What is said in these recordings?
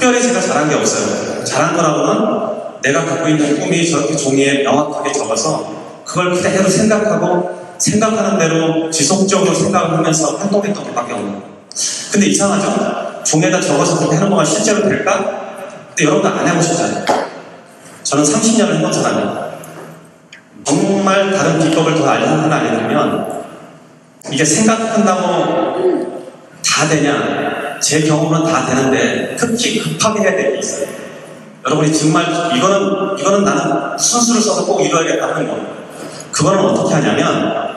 특별히 제가 잘한 게 없어요. 잘한 거라고는 내가 갖고 있는 꿈이 저렇게 종이에 명확하게 적어서 그걸 그대로 생각하고 생각하는 대로 지속적으로 생각을 하면서 활동했던 것밖에 없는 거예요. 근데 이상하죠? 종이에다 적어서 그렇게 하는 거가 실제로 될까? 근데 여러분들 안 해보셨잖아요. 저는 30년을 해본 사람이에요. 정말 다른 비법을 더 하나 알려드리면 이게 생각한다고 다 되냐? 제 경험은 다 되는데 특히 급하게 해야 될 게 있어요. 여러분이 정말 이거는 나는 순수를 써서 꼭 이뤄야겠다 하는 거. 그거는 어떻게 하냐면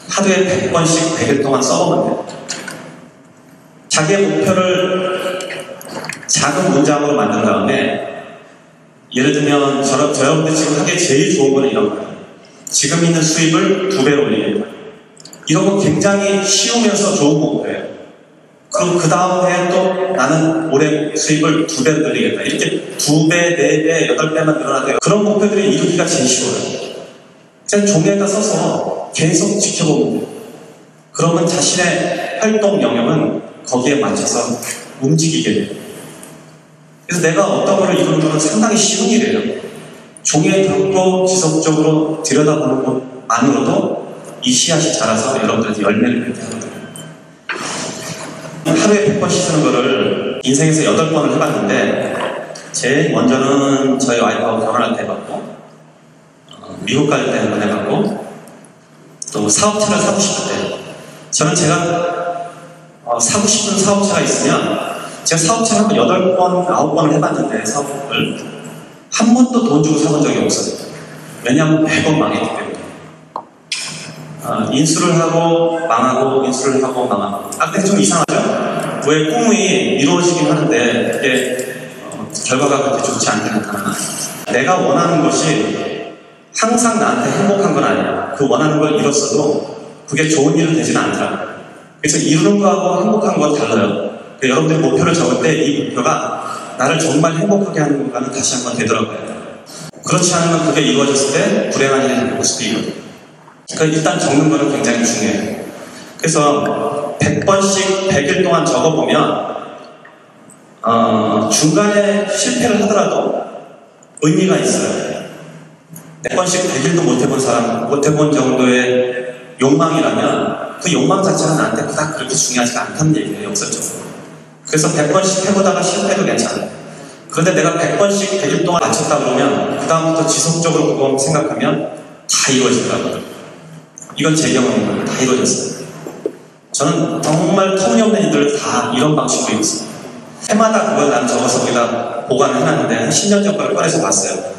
하루에 100번씩 100일 동안 써보면 돼요. 자기의 목표를 작은 문장으로 만든 다음에 예를 들면 여러분들 지금 하기에 제일 좋은 거는 이런 거예요. 지금 있는 수입을 2배로 올리는 거예요. 이런 거 굉장히 쉬우면서 좋은 목표예요. 그럼 그 다음 해에 또 나는 올해 수입을 2배로 늘리겠다. 이렇게 2배, 4배, 8배만 늘어나도 그런 목표들이 이루기가 제일 쉬워요. 그냥 종이에다 써서 계속 지켜보면 돼요. 그러면 자신의 활동 영역은 거기에 맞춰서 움직이게 돼요. 그래서 내가 어떤 거를 이루는 건 상당히 쉬운 일이에요. 종이에 담고 지속적으로 들여다보는 것만으로도 이 씨앗이 자라서 여러분들한테 열매를 맺게 하거든요. 하루에 100번씩 쓰는 거를 인생에서 8번을 해봤는데 제일 먼저는 저희 와이프하고 결혼할 때 해봤고 미국 갈 때 한번 해봤고 또 사업차를 사고 싶을 때 저는 제가 사고 싶은 사업차가 있으면 제가 사업차를 한번 8번, 9번을 해봤는데 사업을 한 번도 돈 주고 사본 적이 없어요. 왜냐하면 매번 망했기 때문에 인수를 하고 망하고 인수를 하고 망하고 근데 좀 이상하죠? 왜 꿈이 이루어지긴 하는데 그게 결과가 그렇게 좋지 않게 나타나나 내가 원하는 것이 항상 나한테 행복한 건 아니야. 그 원하는 걸 이뤘어도 그게 좋은 일은 되지는 않더라고요. 그래서 이루는 거하고 행복한 건 달라요. 여러분들이 목표를 적을 때 이 목표가 나를 정말 행복하게 하는 건가는 다시 한번 되돌아봐야 돼요. 그렇지 않으면 그게 이루어졌을 때 불행한 일이 생길 수도 있거든요. 그러니까 일단 적는 거는 굉장히 중요해요. 그래서 100번씩 100일 동안 적어보면 중간에 실패를 하더라도 의미가 있어요. 100번씩 100일도 못해본 사람, 못해본 정도의 욕망이라면 그 욕망 자체가 나한테 그닥 그렇게 중요하지가 않다는 얘기예요, 역설적으로. 그래서 100번씩 해보다가 실패도 괜찮아요. 그런데 내가 100번씩 100일 동안 맞췄다 그러면 그 다음부터 지속적으로 그거 생각하면 다 이루어지더라고요. 이건 제 경험입니다. 다 이루어졌어요. 저는 정말 터무니없는 일들을 다 이런 방식으로 이뤘어요. 해마다 그걸 난 적어서 거기다 보관을 해놨는데 한 10년 전 걸 꺼내서 봤어요.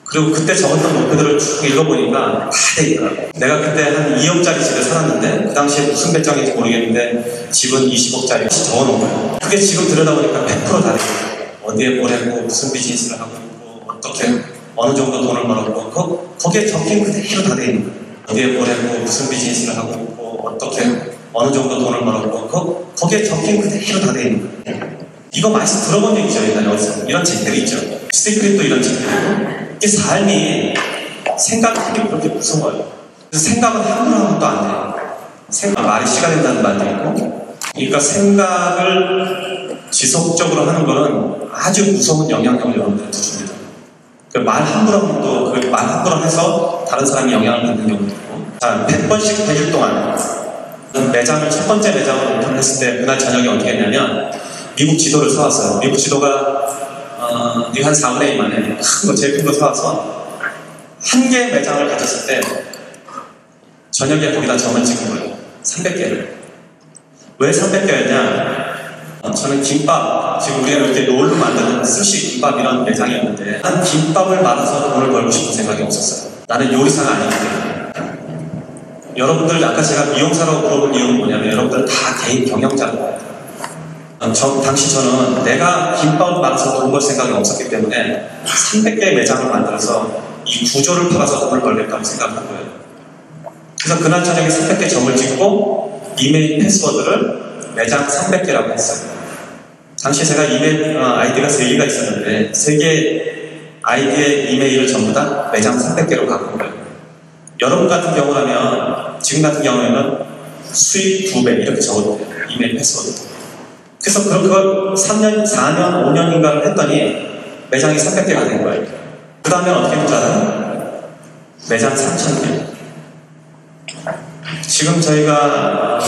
그리고 그때 적었던 목표들을 쭉 읽어보니까 다 돼 있더라고요. 내가 그때 한 2억짜리 집에 살았는데 그 당시에 무슨 배짱인지 모르겠는데 집은 20억짜리 적어놓은 거예요. 그게 지금 들여다보니까 100% 다 돼 있어요. 어디에 뭘 했고 무슨 비즈니스를 하고 있고 어떻게 어느 정도 돈을 벌었고 거기에 적힌 그대로 다 돼 있는 거예요. 어디에 뭘 했고 무슨 비즈니스를 하고 있고 어떻게 어느 정도 돈을 벌었고 거기에 적힌 그대로 다 돼 있는 거예요. 이거 많이 들어본 얘기죠. 일단 어디서 이런 책들이 있죠. 시크릿도 이런 책들이고 이게 삶이 생각하기 그렇게 무서워요. 그래서 생각은 함부로 하면 또 안 돼요. 생각 말이 씨가 된다는 말도 있고 그러니까 생각을 지속적으로 하는 거는 아주 무서운 영향력을 여러분들한테 줍니다. 말 함부로 하면 또 그 말 함부로 해서 다른 사람이 영향을 받는 경우도 있고 자, 100번씩 100일 동안 매장을 첫 번째 매장을 오픈했을 때 그날 저녁에 어떻게 했냐면 미국 지도를 사왔어요. 미국 지도가 한 4분의 1 만에 큰 거, 제일 큰 거 사와서 한 개의 매장을 가졌을 때 저녁에 거기다 점을 찍은 거예요. 300개를. 왜 300개였냐? 저는 김밥, 지금 우리가 이렇게 롤로 만드는 스시 김밥 이런 매장이었는데 난 김밥을 말아서 돈을 벌고 싶은 생각이 없었어요. 나는 요리사가 아니기 때문에. 여러분들 아까 제가 미용사라고 물어본 이유는 뭐냐면 여러분들 다 개인 경영자라고 당시 저는 내가 김밥을 말아서 돈 벌 생각이 없었기 때문에 300개의 매장을 만들어서 이 구조를 팔아서 돈을 벌겠다고 생각한 거예요. 그래서 그날 저녁에 300개 점을 찍고 이메일 패스워드를 매장 300개라고 했어요. 당시 제가 이메일 아이디가 3개가 있었는데 3개 아이디의 이메일을 전부 다 매장 300개로 바꾼 거예요. 여러분 같은 경우라면 지금 같은 경우에는 수익 2배 이렇게 적어도 돼요. 이메일 패스워드. 그래서 그걸 3년, 4년, 5년인가를 했더니 매장이 300개가 된 거예요. 그 다음에 어떻게 된 줄 알아요? 매장 3,000개. 지금 저희가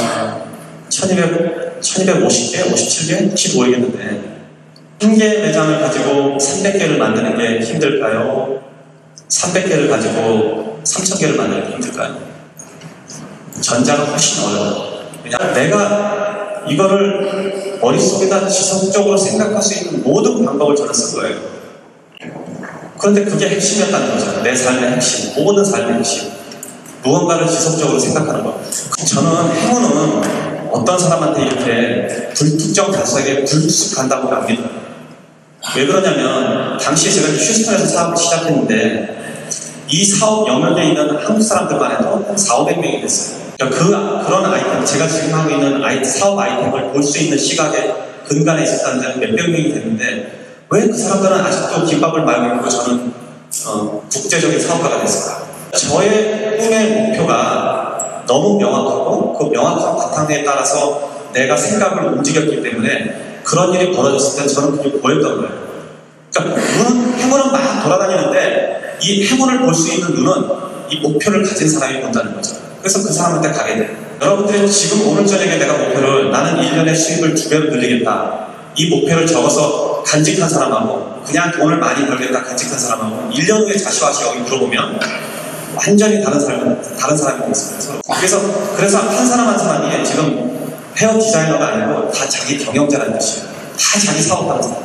1250개, 57개? 혹시 모르겠는데 한 개 매장을 가지고 300개를 만드는 게 힘들까요? 300개를 가지고 3,000개를 만드는 게 힘들까요? 전자가 훨씬 어려워요. 왜냐하면 내가 이거를 머릿속에다 지속적으로 생각할 수 있는 모든 방법을 저는 쓴 거예요. 그런데 그게 핵심이었다는 거죠. 내 삶의 핵심, 모든 삶의 핵심. 무언가를 지속적으로 생각하는 것. 저는 행운은 어떤 사람한테 이렇게 불특정 다수에게 불쑥 간다고 합니다. 왜 그러냐면 당시에 제가 휴스턴에서 사업을 시작했는데 이 사업 영역에 있는 한국 사람들만 해도 한 400~500명이 됐어요. 그러니까 그런 아이템, 제가 지금 하고 있는 사업 아이템을 볼 수 있는 시각에 근간에 있었다는 데는 몇백 명이 됐는데 왜 그 사람들은 아직도 김밥을 말고 있고 저는 국제적인 사업가가 됐을까? 저의 꿈의 목표가 너무 명확하고 그 명확한 바탕에 따라서 내가 생각을 움직였기 때문에 그런 일이 벌어졌을 때 저는 그게 보였던 거예요. 그러니까 행운은 막 돌아다니는데 이 행운을 볼 수 있는 눈은 이 목표를 가진 사람이 본다는 거죠. 그래서 그 사람한테 가게 돼요. 여러분들이 지금 오늘 저녁에 내가 목표를 나는 1년에 수입을 2배로 늘리겠다. 이 목표를 적어서 간직한 사람하고 그냥 돈을 많이 벌겠다 간직한 사람하고 1년 후에 다시 와서 여기 물어보면 완전히 다른 사람이 되겠어요. 그래서 한 사람 한 사람이 지금 헤어 디자이너가 아니고 다 자기 경영자라는 뜻이에요. 다 자기 사업하는 사람.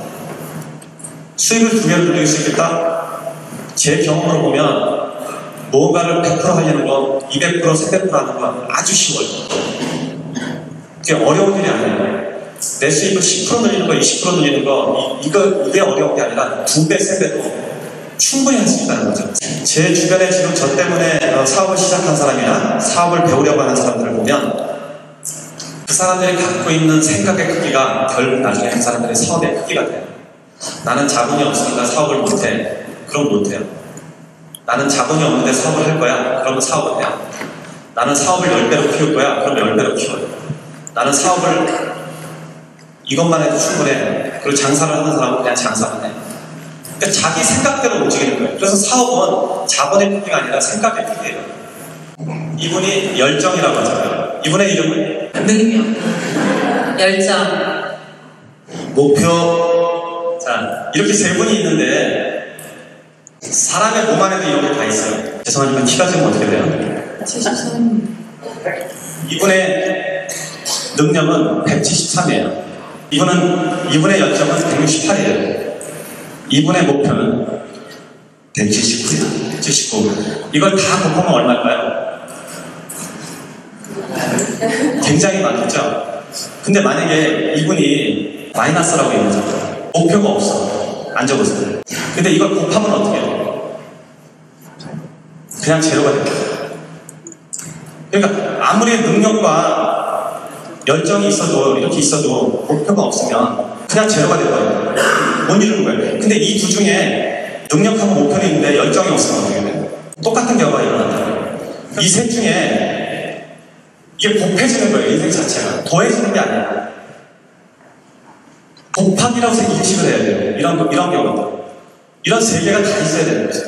수익을 2배로 늘릴 수 있겠다? 제 경험으로 보면 무언가를 100% 하려는 거, 200%, 300% 하는 거 아주 쉬워요. 그게 어려운 일이 아니에요. 내 수익을 10% 늘리는 거, 20% 늘리는 거, 이게 어려운 게 아니라 2배, 3배도 충분히 할 수 있다는 거죠. 제 주변에 지금 저 때문에 사업을 시작한 사람이나 사업을 배우려고 하는 사람들을 보면 그 사람들이 갖고 있는 생각의 크기가 결국 나중에 그 사람들의 사업의 크기가 돼요. 나는 자본이 없으니까 사업을 못해. 그럼 못해요. 나는 자본이 없는데 사업을 할 거야. 그러면 사업을 해요. 나는 사업을 10배로 키울 거야. 그럼 10배로 키워요. 나는 사업을 이것만 해도 충분해. 그리고 장사를 하는 사람은 그냥 장사만 해. 그러니까 자기 생각대로 움직이는 거예요. 그래서 사업은 자본의 크기가 아니라 생각의 크기예요. 이분이 열정이라고 하잖아요. 이분의 이름은? 능력, 열정, 목표. 자, 이렇게 세 분이 있는데 사람의 몸 안에도 이런 게 다 있어요. 죄송하지만 키가 지금 어떻게 돼요? 73. 이분의 능력은 173이에요. 이분의 열정은 168이에요. 이분의 목표는 179예요. 179. 이걸 다 곱하면 얼마일까요? 굉장히 많겠죠? 근데 만약에 이분이 마이너스라고 있는 거죠. 목표가 없어. 안 적었어요. 근데 이걸 곱하면 어떻게 해요? 그냥 제로가 됩니다. 그러니까 아무리 능력과 열정이 있어도 이렇게 있어도 목표가 없으면 그냥 제로가 돼버려요. 못 이루는 거예요. 근데 이 두 중에 능력하고 목표는 있는데 열정이 없으면 어떻게 돼요? 똑같은 결과가 일어난다고요. 이 셋 중에 이게 곱해지는 거예요. 인생 자체가. 더해지는 게 아니에요. 곱하기라고 인식을 해야 돼요. 이런 경우도. 이런 세 개가 다 있어야 되는 거죠.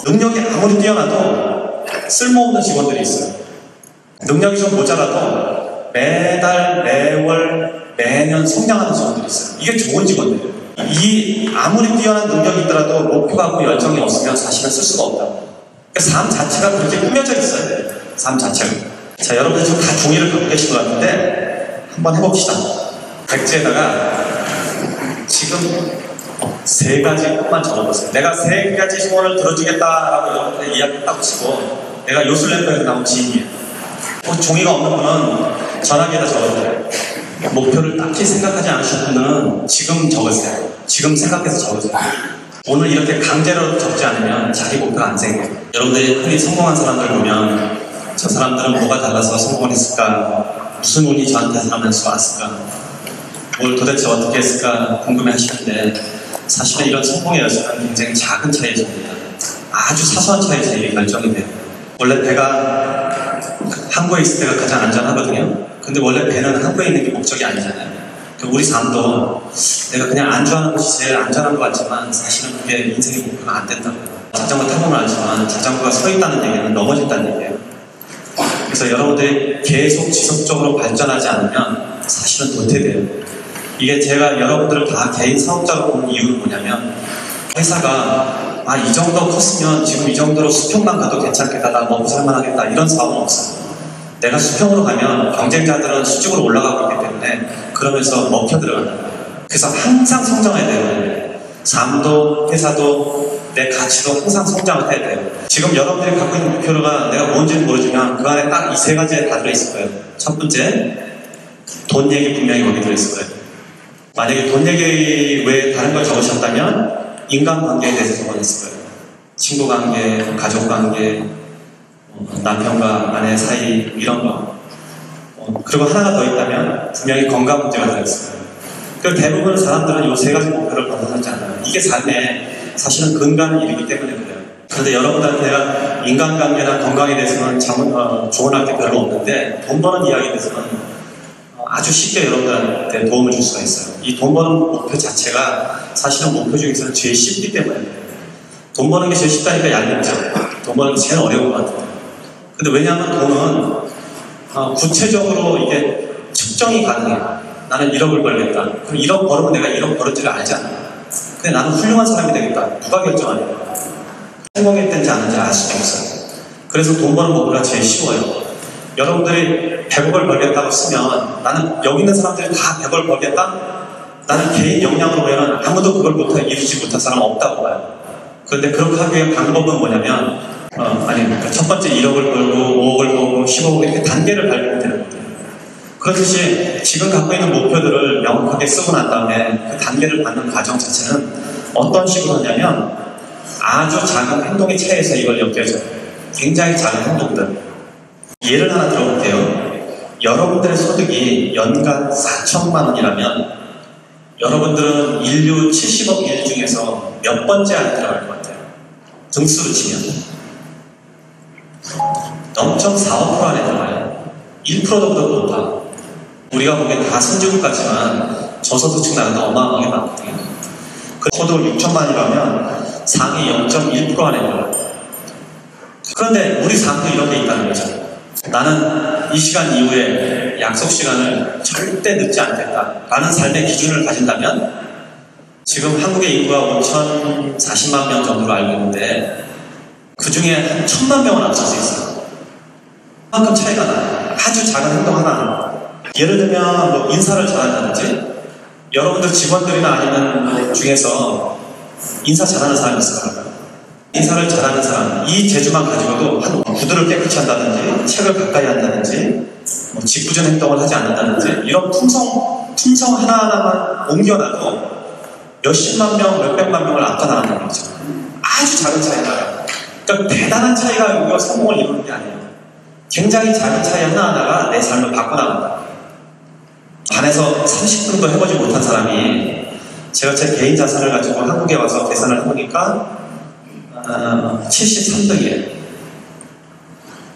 능력이 아무리 뛰어나도 쓸모없는 직원들이 있어요. 능력이 좀 모자라도 매달, 매월, 매년 성장하는 직원들이 있어요. 이게 좋은 직원들이에요. 아무리 뛰어난 능력이 있더라도 목표가 없고 열정이 없으면 사실은 쓸 수가 없다고. 그러니까 삶 자체가 그렇게 꾸며져 있어야 돼요. 삶 자체가. 자, 여러분들 지금 다 종이를 갖고 계신 것 같은데 한번 해봅시다. 백지에다가 지금 3가지 것만 적어보세요. 내가 3가지 소원을 들어주겠다라고 여러분들 이야기했다고 치고 내가 요술램프에서 나온 지인이에요. 종이가 없는 분은 전화기에다 적어주세요. 목표를 딱히 생각하지 않으신 분은 지금 적으세요. 지금 생각해서 적으세요. 오늘 이렇게 강제로 적지 않으면 자기 목표가 안 생겨요. 여러분들이 흔히 성공한 사람들 보면 저 사람들은 뭐가 달라서 성공을 했을까? 무슨 운이 저한테 사람한테 왔을까? 뭘 도대체 어떻게 했을까 궁금해 하시는데 사실은 이런 성공의 여정은 굉장히 작은 차이입니다. 아주 사소한 차이에서 이게 결정이 돼요. 원래 배가 항구에 있을 때가 가장 안전하거든요. 근데 원래 배는 항구에 있는 게 목적이 아니잖아요. 우리 삶도 내가 그냥 안주하는 것이 제일 안전한 것 같지만 사실은 그게 인생의 목표가 안 된다고. 자전거 타보면 알지만 자전거가 서 있다는 얘기는 넘어진다는 얘기예요. 그래서 여러분들이 계속 지속적으로 발전하지 않으면 사실은 도태돼요. 이게 제가 여러분들을 다 개인 사업자로 보는 이유는 뭐냐면 회사가 이 정도 컸으면 지금 이 정도로 수평만 가도 괜찮겠다, 나 먹고 살만하겠다 이런 사업은 없어요. 내가 수평으로 가면 경쟁자들은 수직으로 올라가고 있기 때문에 그러면서 먹혀 들어간다. 그래서 항상 성장해야 돼요. 삶도 회사도 내 가치도 항상 성장을 해야 돼요. 지금 여러분들이 갖고 있는 목표가 내가 뭔지는 모르지만 그 안에 딱 이 세 가지에 다 들어있을 거예요. 첫 번째, 돈 얘기 분명히 거기 들어있을 거예요. 만약에 돈 얘기 외에 다른 걸 적으셨다면 인간관계에 대해서 적어냈을 거예요. 친구관계, 가족관계, 남편과 아내 사이 이런 거. 그리고 하나가 더 있다면 분명히 건강 문제가 들어있을 거예요. 그 대부분 사람들은 이 세 가지 목표를 벗어나지 않아요. 이게 삶의 사실은 근간을 이루기 때문에 그래요. 그런데 여러분들한테 내가 인간관계나 건강에 대해서는 조언할 게 별로 없는데 돈 버는 이야기에 대해서는 아주 쉽게 여러분들한테 도움을 줄 수가 있어요. 이 돈 버는 목표 자체가 사실은 목표 중에서는 제일 쉽기 때문에 돈 버는 게 제일 쉽다니까 얄밉죠. 돈 버는 게 제일 어려운 것 같아요. 근데 왜냐하면 돈은 구체적으로 이게 측정이 가능해요. 나는 1억을 벌겠다. 그럼 1억 벌으면 내가 1억 벌었지를 알지 않아요. 근데 나는 훌륭한 사람이 되겠다. 누가 결정하냐. 성공했든지 아닌지 알 수가 없어요. 그래서 돈 버는 목표가 제일 쉬워요. 여러분들이 100억을 벌겠다고 쓰면 나는 여기 있는 사람들이 다 100억을 벌겠다? 나는 개인 역량으로 보면 아무도 그걸 이루지 못한 사람 없다고 봐요. 그런데 그렇게 하기 위한 방법은 뭐냐면 첫 번째 1억을 벌고 5억을 벌고 10억을 이렇게 단계를 밟으면 되는 거예요. 그렇듯이 지금 갖고 있는 목표들을 명확하게 쓰고 난 다음에 그 단계를 밟는 과정 자체는 어떤 식으로 하냐면 아주 작은 행동의 차이에서 이걸 엮여줘요. 굉장히 작은 행동들. 예를 하나 들어볼게요. 여러분들의 소득이 연간 4천만 원이라면 여러분들은 인류 70억 인 중에서 몇 번째 안에 들어갈 것 같아요? 등수로 치면 0.45% 안에 들어가요. 1%도 높아. 우리가 보기엔 다 선진국 같지만 저소득층 나라도 어마어마하게 많거든요. 그 소득을 6천만이라면 상위 0.1% 안에 들어가요. 그런데 우리 삶도 이런 게 있다는 거죠. 나는 이 시간 이후에 약속 시간을 절대 늦지 않겠다 라는 삶의 기준을 가진다면 지금 한국의 인구가 5,040만 명 정도로 알고 있는데 그 중에 한 1,000만 명은 앞설 수 있어요. 그만큼 차이가 나요. 아주 작은 행동 하나. 예를 들면 뭐 인사를 잘한다든지 여러분들 직원들이나 아니면 중에서 인사 잘하는 사람이 있을 거라고요. 인사를 잘하는 사람, 이 재주만 가지고도 한 구두를 깨끗이 한다든지 책을 가까이 한다든지 뭐 짓궂은 행동을 하지 않는다든지 이런 품성 하나하나만 옮겨놔도 몇십만 명, 몇백만 명을 앞서나간다는 거죠. 아주 작은 차이가. 그러니까 대단한 차이가 우리가 성공을 이루는 게 아니에요. 굉장히 작은 차이 하나하나가 내 삶을 바꿔나간다. 반에서 30분도 해보지 못한 사람이 제가 제 개인 자산을 가지고 한국에 와서 계산을 해보니까 73등이에요.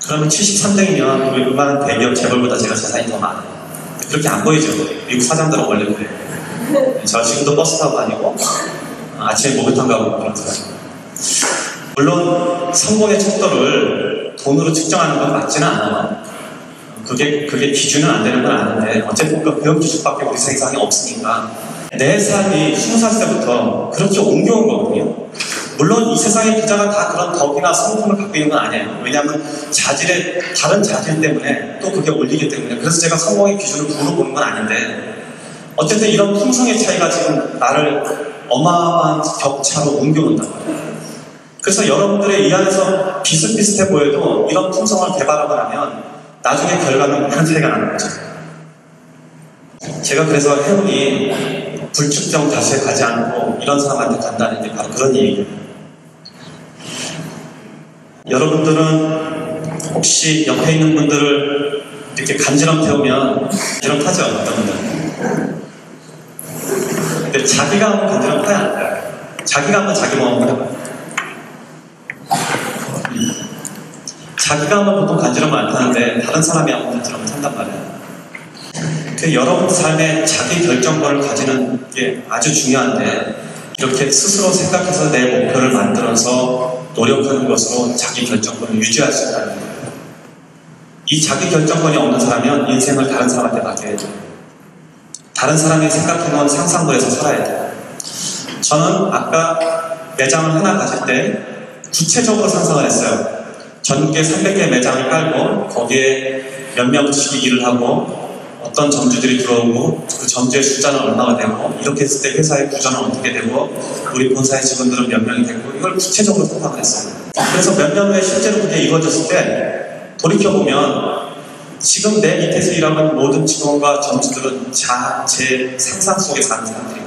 그러면 73등이면 웬만한 대기업 재벌보다 제가 재산이 더 많아요. 그렇게 안 보이죠? 미국 사장들은 원래 그래요. 저 지금도 버스 타고 다니고 아침에 목욕탕 가고 그렇더라고요. 물론 성공의 척도를 돈으로 측정하는 건 맞지는 않아요. 그게 기준은 안 되는 건 아는데 어쨌든 그런 기준밖에 우리 세상에 없으니까 내 삶이 20살 때부터 그렇게 옮겨온 거거든요. 물론 이 세상의 부자가 다 그런 덕이나 성품을 갖고 있는 건 아니에요. 왜냐하면 다른 자질 때문에 또 그게 올리기 때문에. 그래서 제가 성공의 기준을 부르고 보는 건 아닌데 어쨌든 이런 품성의 차이가 지금 나를 어마어마한 격차로 옮겨온단 말이에요. 그래서 여러분들의 이 안에서 비슷비슷해 보여도 이런 품성을 개발하고 나면 나중에 결과는 큰 차이가 나는 거죠. 제가 그래서 해운이 불특정 다수에 가지 않고 이런 사람한테 간다는 게 바로 그런 얘기예요. 여러분들은 혹시 옆에 있는 분들을 이렇게 간지럼 태우면 간지럼 타죠? 어떤 분들은. 근데 자기가 하면 간지럼 타야 안 돼요. 자기가 하면 자기 마음으로 해봐요. 자기가 하면 보통 간지럼 안 타는데 다른 사람이 하면 간지럼 탄단 말이에요. 여러분 삶에 자기 결정권을 가지는 게 아주 중요한데 이렇게 스스로 생각해서 내 목표를 만들어서 노력하는 것으로 자기 결정권을 유지할 수 있다는 거예요. 이 자기 결정권이 없는 사람은 인생을 다른 사람한테 맡겨야 돼요. 다른 사람이 생각해놓은 상상도에서 살아야 돼요. 저는 아까 매장을 하나 가질 때 구체적으로 상상을 했어요. 전국에 300개 매장을 깔고 거기에 몇 명씩 일을 하고 어떤 점주들이 들어오고 그 점주의 숫자는 얼마가 되고 이렇게 했을 때 회사의 구조는 어떻게 되고 우리 본사의 직원들은 몇 명이 되고 이걸 구체적으로 생각을 했어요. 그래서 몇 년 후에 실제로 그게 이루어졌을 때 돌이켜보면 지금 내 밑에서 일하는 모든 직원과 점주들은 제 상상 속에 사는 사람들이에요.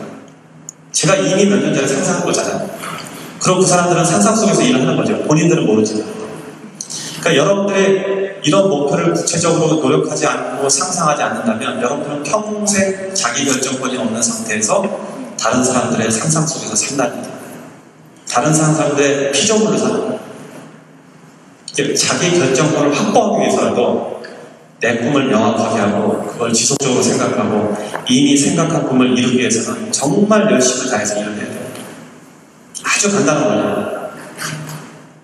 제가 이미 몇 년 전에 상상한 거잖아요. 그럼 그 사람들은 상상 속에서 일을 하는 거죠. 본인들은 모르지만. 그러니까 여러분들이 이런 목표를 구체적으로 노력하지 않고 상상하지 않는다면 여러분들은 평생 자기 결정권이 없는 상태에서 다른 사람들의 상상 속에서 산다는 거예요. 다른 사람들의 피조물로 사는 거예요. 자기 결정권을 확보하기 위해서라도 내 꿈을 명확하게 하고 그걸 지속적으로 생각하고 이미 생각한 꿈을 이루기 위해서는 정말 열심히 다해서 일을 해야 돼요. 아주 간단한 거예요.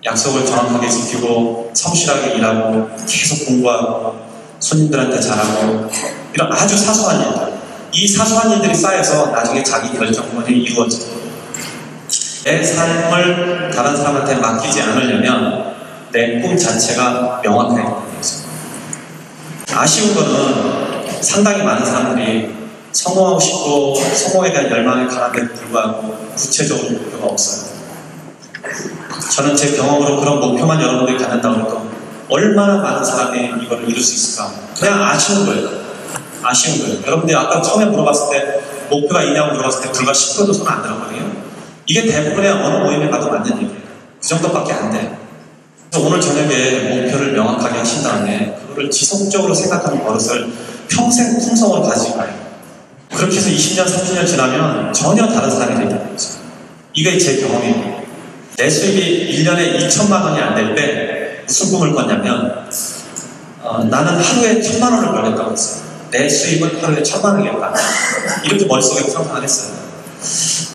약속을 정확하게 지키고 성실하게 일하고 계속 공부하고 손님들한테 잘하고 이런 아주 사소한 일들, 이 사소한 일들이 쌓여서 나중에 자기 결정권이 이루어져요. 내 삶을 다른 사람한테 맡기지 않으려면 내 꿈 자체가 명확해야 되는 거죠. 아쉬운 거는 상당히 많은 사람들이 성공하고 싶고 성공에 대한 열망에 강한데도 불구하고 구체적으로 목표가 없어요. 저는 제 경험으로 그런 목표만 여러분들이 갖는다고 해도 얼마나 많은 사람이 이걸 이룰 수 있을까? 그냥 아쉬운 거예요. 아쉬운 거예요. 여러분들이 아까 처음에 물어봤을 때 목표가 있냐고 물어봤을 때 불과 10%도 손 안 들었거든요. 이게 대부분의 어느 모임에 가도 맞는 얘기예요. 그 정도밖에 안 돼요. 그래서 오늘 저녁에 목표를 명확하게 하신 다음에 그거를 지속적으로 생각하는 버릇을 평생 품성으로 가지고 가요. 그렇게 해서 20년, 30년 지나면 전혀 다른 사람이 되는 거죠. 이게 제 경험이에요. 내 수입이 1년에 2천만 원이 안 될 때 무슨 꿈을 꿨냐면 나는 하루에 1,000만 원을 벌겠다고 했어요. 내 수입은 하루에 1,000만 원이겠다. 이렇게 머릿속에 상상을 했어요.